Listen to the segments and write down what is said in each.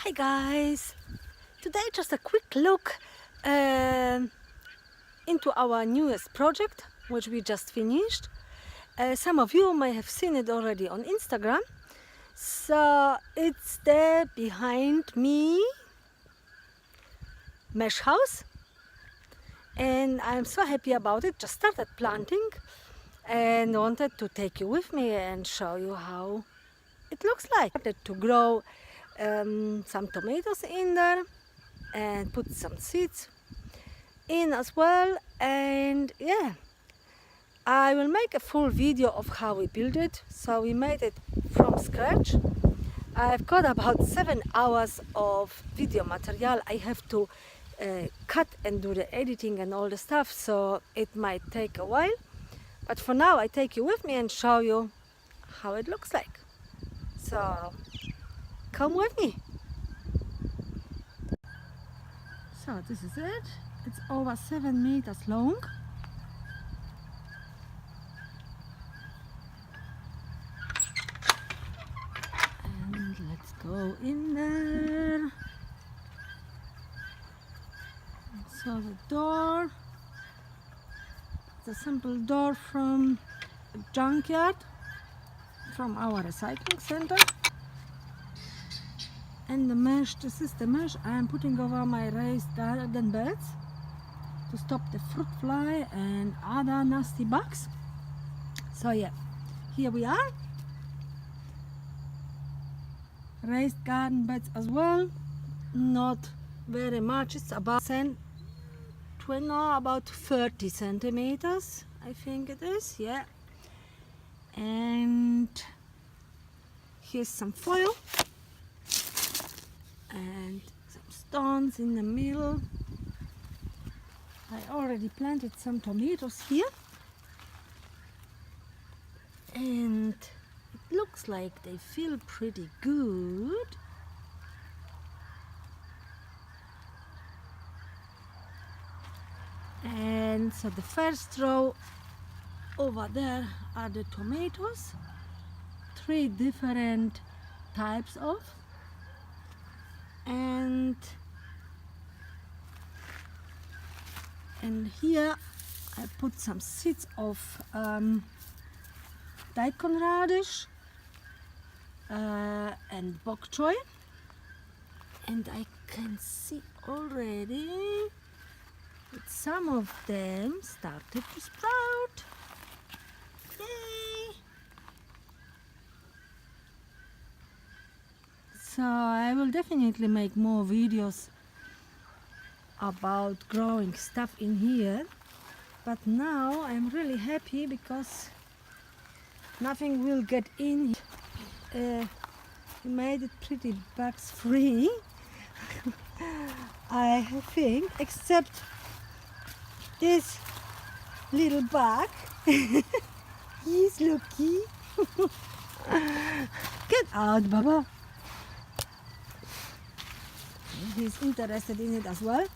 Hi guys! Today just a quick look into our newest project which we just finished. Some of you may have seen it already on Instagram. So it's there behind me, mesh house, and I'm so happy about it. Just started planting and wanted to take you with me and show you how it looks like. Started to grow some tomatoes in there and put some seeds in as well, and yeah, I will make a full video of how we built it. So we made it from scratch. I've got about 7 hours of video material. I have to cut and do the editing and all the stuff, so it might take a while, but for now I take you with me and show you how it looks like. So come with me. So this is it. It's over 7 meters long. And let's go in there. So the door, it's a simple door from a junkyard, from our recycling center. And the mesh, this is the mesh I am putting over my raised garden beds to stop the fruit fly and other nasty bugs. So yeah, here we are. Raised garden beds as well, not very much, it's about 30 centimeters, I think it is, yeah. And here's some foil and some stones in the middle. I already planted some tomatoes here, and it looks like they feel pretty good. And so the first row over there are the tomatoes, 3 different types of, and here I put some seeds of daikon radish and bok choy, and I can see already that some of them started to sprout. Yay! So I will definitely make more videos about growing stuff in here, but now I'm really happy because nothing will get in. We made it pretty bugs free I think, except this little bug. He's lucky. Get out, Baba. He's interested in it as well.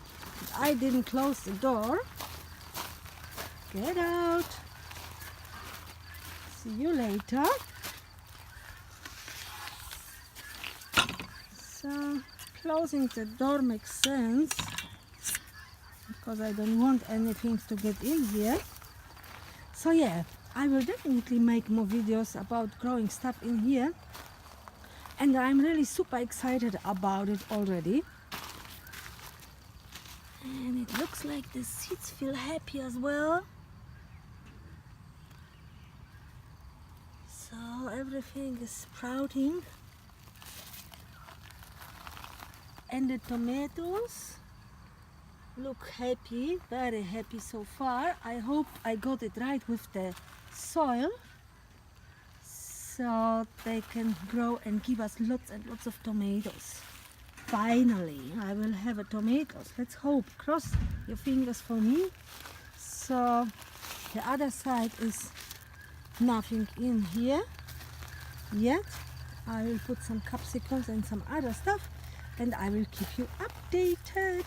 I didn't close the door. Get out. See you later. So closing the door makes sense because I don't want anything to get in here. So yeah, I will definitely make more videos about growing stuff in here, and I'm really super excited about it already. And it looks like the seeds feel happy as well. So everything is sprouting. And the tomatoes look happy, very happy so far. I hope I got it right with the soil, so they can grow and give us lots and lots of tomatoes. Finally, I will have a tomatoes. Let's hope. Cross your fingers for me. So the other side is nothing in here yet. I will put some capsicums and some other stuff, and I will keep you updated.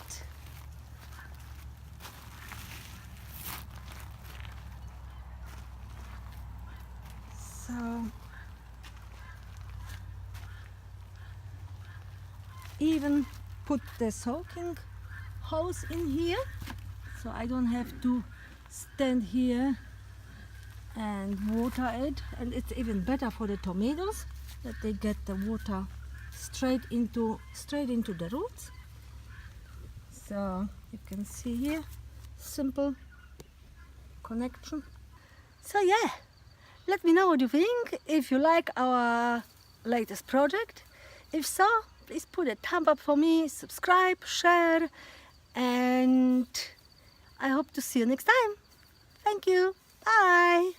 So even put the soaking hose in here, so I don't have to stand here and water it. And it's even better for the tomatoes that they get the water straight into the roots. So you can see here, simple connection. So yeah, let me know what you think, if you like our latest project. If so, please put a thumb up for me, subscribe, share, and I hope to see you next time. Thank you. Bye.